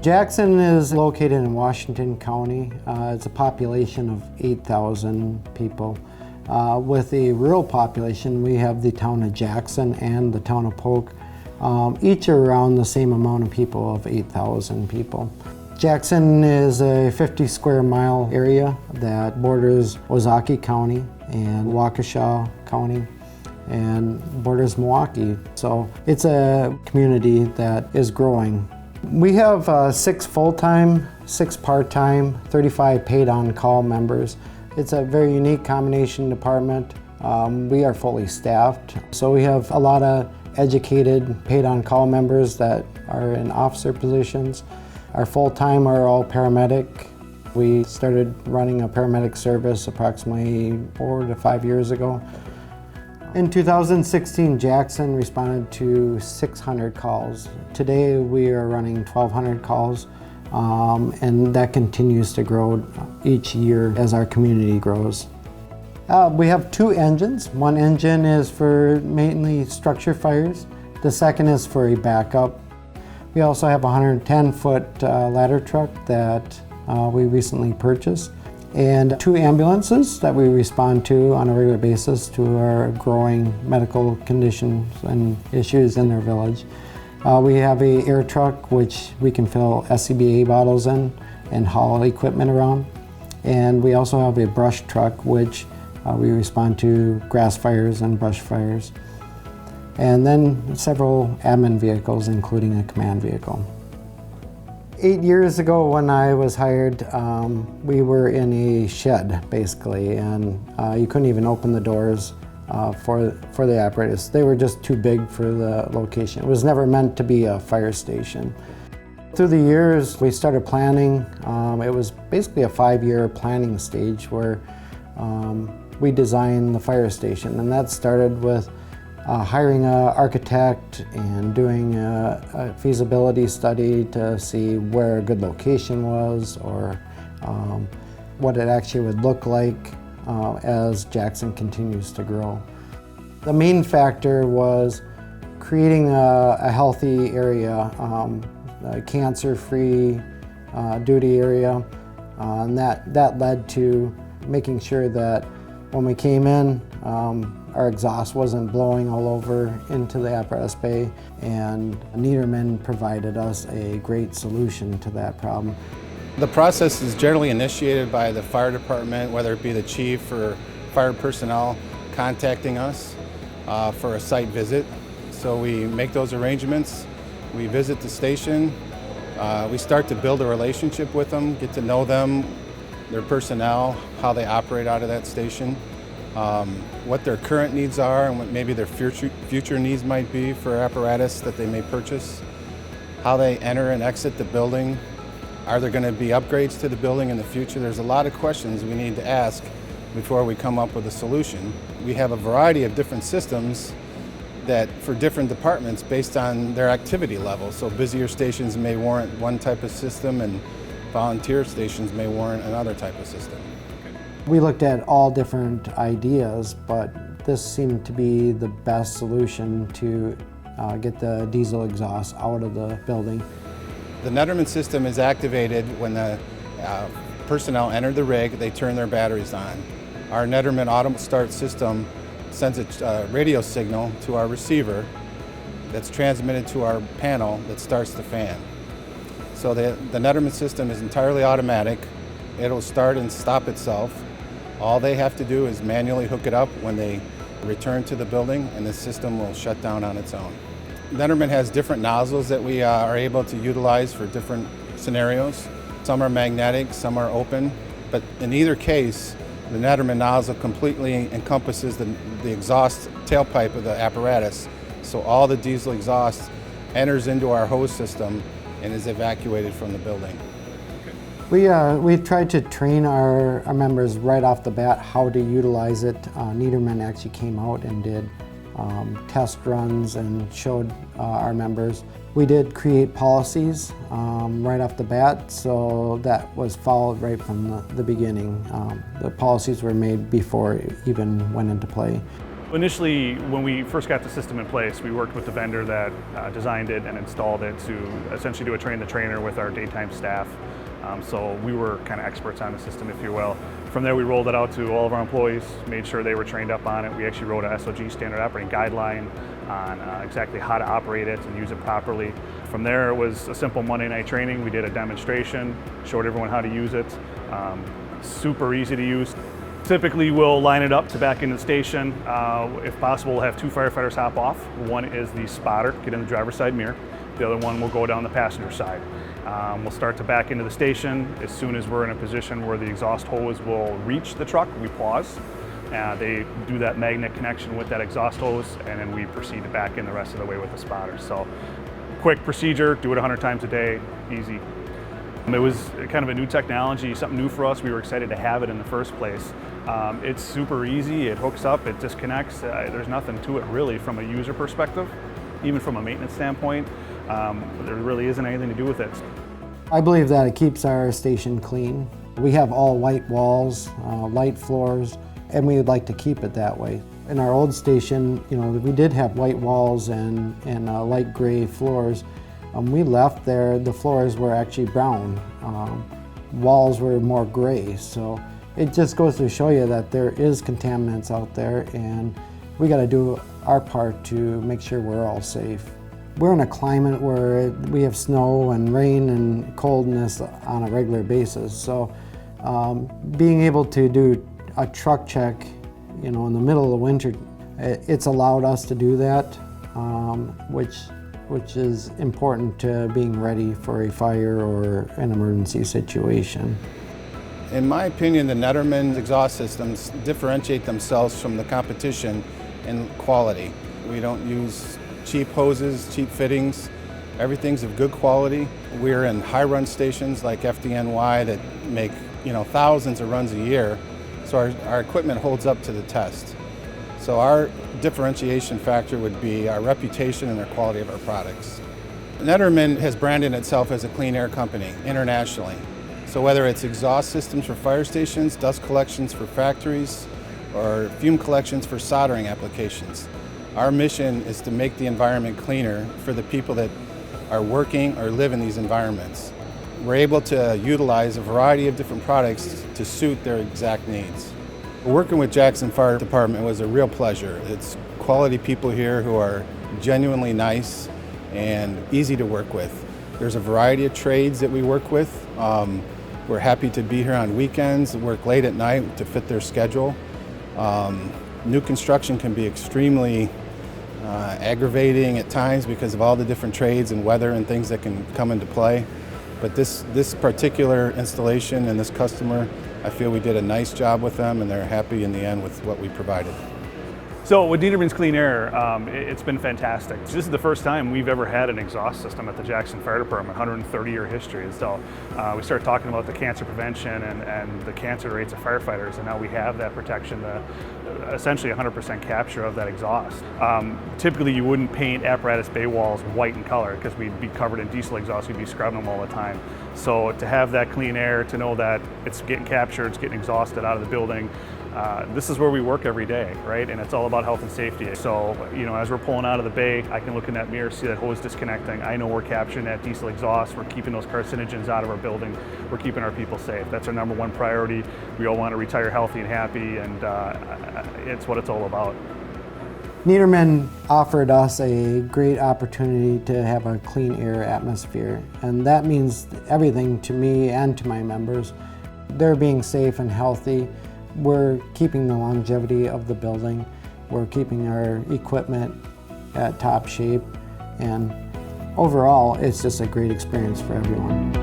Jackson is located in Washington County. It's a population of 8,000 people. With a rural population, we have the town of Jackson and the town of Polk. Each are around the same amount of people of 8,000 people. Jackson is a 50 square mile area that borders Ozaukee County and Waukesha County and borders Milwaukee. So it's a community that is growing. We have 6 full-time, 6 part-time, 35 paid-on-call members. It's a very unique combination department. We are fully staffed, so we have a lot of educated paid-on-call members that are in officer positions. Our full-time are all paramedic. We started running a paramedic service approximately 4 to 5 years ago. In 2016, Jackson responded to 600 calls. Today we are running 1,200 calls, and that continues to grow each year as our community grows. We have 2 engines. One engine is for mainly structure fires. The second is for a backup. We also have a 110-foot ladder truck that we recently purchased, and 2 ambulances that we respond to on a regular basis to our growing medical conditions and issues in their village. We have an air truck which we can fill SCBA bottles in and haul equipment around. And we also have a brush truck which we respond to grass fires and brush fires. And then several admin vehicles, including a command vehicle. 8 years ago when I was hired, we were in a shed basically, and you couldn't even open the doors for the apparatus. They were just too big for the location. It was never meant to be a fire station. Through the years, we started planning. It was basically a 5-year planning stage where we designed the fire station, and that started with hiring an architect and doing a feasibility study to see where a good location was, or what it actually would look like as Jackson continues to grow. The main factor was creating a healthy area, a cancer-free duty area, and that led to making sure that when we came in, our exhaust wasn't blowing all over into the apparatus bay, and Nederman provided us a great solution to that problem. The process is generally initiated by the fire department, whether it be the chief or fire personnel contacting us for a site visit. So we make those arrangements, we visit the station, we start to build a relationship with them, get to know them, their personnel, how they operate out of that station, what their current needs are and what maybe their future needs might be for apparatus that they may purchase, how they enter and exit the building. Are there going to be upgrades to the building in the future? There's a lot of questions we need to ask before we come up with a solution. We have a variety of different systems that for different departments based on their activity level. So busier stations may warrant one type of system and volunteer stations may warrant another type of system. We looked at all different ideas, but this seemed to be the best solution to get the diesel exhaust out of the building. The Nederman system is activated when the personnel enter the rig, they turn their batteries on. Our Nederman auto start system sends a radio signal to our receiver that's transmitted to our panel that starts the fan. So the Nederman system is entirely automatic. It'll start and stop itself. All they have to do is manually hook it up when they return to the building, and the system will shut down on its own. Nederman has different nozzles that we are able to utilize for different scenarios. Some are magnetic, some are open, but in either case, the Nederman nozzle completely encompasses the exhaust tailpipe of the apparatus. So all the diesel exhaust enters into our hose system and is evacuated from the building. We tried to train our members right off the bat how to utilize it. Nederman actually came out and did test runs and showed our members. We did create policies right off the bat, so that was followed right from the beginning. The policies were made before it even went into play. Initially, when we first got the system in place, we worked with the vendor that designed it and installed it to essentially do a train-the-trainer with our daytime staff. So we were kind of experts on the system, if you will. From there, we rolled it out to all of our employees, made sure they were trained up on it. We actually wrote a SOG, standard operating guideline, on exactly how to operate it and use it properly. From there, it was a simple Monday night training. We did a demonstration, showed everyone how to use it. Super easy to use. Typically, we'll line it up to back into the station. If possible, we'll have two firefighters hop off. One is the spotter, get in the driver's side mirror. The other one will go down the passenger side. We'll start to back into the station. As soon as we're in a position where the exhaust hose will reach the truck, we pause. They do that magnet connection with that exhaust hose, and then we proceed to back in the rest of the way with the spotter. So, quick procedure, do it 100 times a day, easy. It was kind of a new technology, something new for us. We were excited to have it in the first place. It's super easy, it hooks up, it disconnects. There's nothing to it really from a user perspective. Even from a maintenance standpoint, there really isn't anything to do with it. I believe that it keeps our station clean. We have all white walls, light floors, and we would like to keep it that way. In our old station, we did have white walls and light gray floors. We left there, the floors were actually brown. Walls were more gray, so it just goes to show you that there is contaminants out there, and we got to do our part to make sure we're all safe. We're in a climate where we have snow and rain and coldness on a regular basis, so being able to do a truck check, in the middle of the winter, it's allowed us to do that, which is important to being ready for a fire or an emergency situation. In my opinion, the Nederman exhaust systems differentiate themselves from the competition in quality. We don't use cheap hoses, cheap fittings. Everything's of good quality. We're in high-run stations like FDNY that make thousands of runs a year, so our equipment holds up to the test. So our differentiation factor would be our reputation and the quality of our products. Nederman has branded itself as a clean air company internationally. So whether it's exhaust systems for fire stations, dust collections for factories, or fume collections for soldering applications, our mission is to make the environment cleaner for the people that are working or live in these environments. We're able to utilize a variety of different products to suit their exact needs. Working with Jackson Fire Department was a real pleasure. It's quality people here who are genuinely nice and easy to work with. There's a variety of trades that we work with. We're happy to be here on weekends, work late at night to fit their schedule. New construction can be extremely aggravating at times because of all the different trades and weather and things that can come into play. But this particular installation and this customer, I feel we did a nice job with them, and they're happy in the end with what we provided. So with Nederman's Clean Air, it's been fantastic. This is the first time we've ever had an exhaust system at the Jackson Fire Department, 130-year history. And so we started talking about the cancer prevention and the cancer rates of firefighters, and now we have that protection, essentially 100% capture of that exhaust. Typically you wouldn't paint apparatus bay walls white in color because we'd be covered in diesel exhaust, we'd be scrubbing them all the time. So to have that clean air, to know that it's getting captured, it's getting exhausted out of the building, this is where we work every day, right? And it's all about health and safety. So, as we're pulling out of the bay, I can look in that mirror, see that hose disconnecting. I know we're capturing that diesel exhaust. We're keeping those carcinogens out of our building. We're keeping our people safe. That's our number one priority. We all want to retire healthy and happy, and it's what it's all about. Nederman offered us a great opportunity to have a clean air atmosphere, and that means everything to me and to my members. They're being safe and healthy. We're keeping the longevity of the building. We're keeping our equipment at top shape, and overall, it's just a great experience for everyone.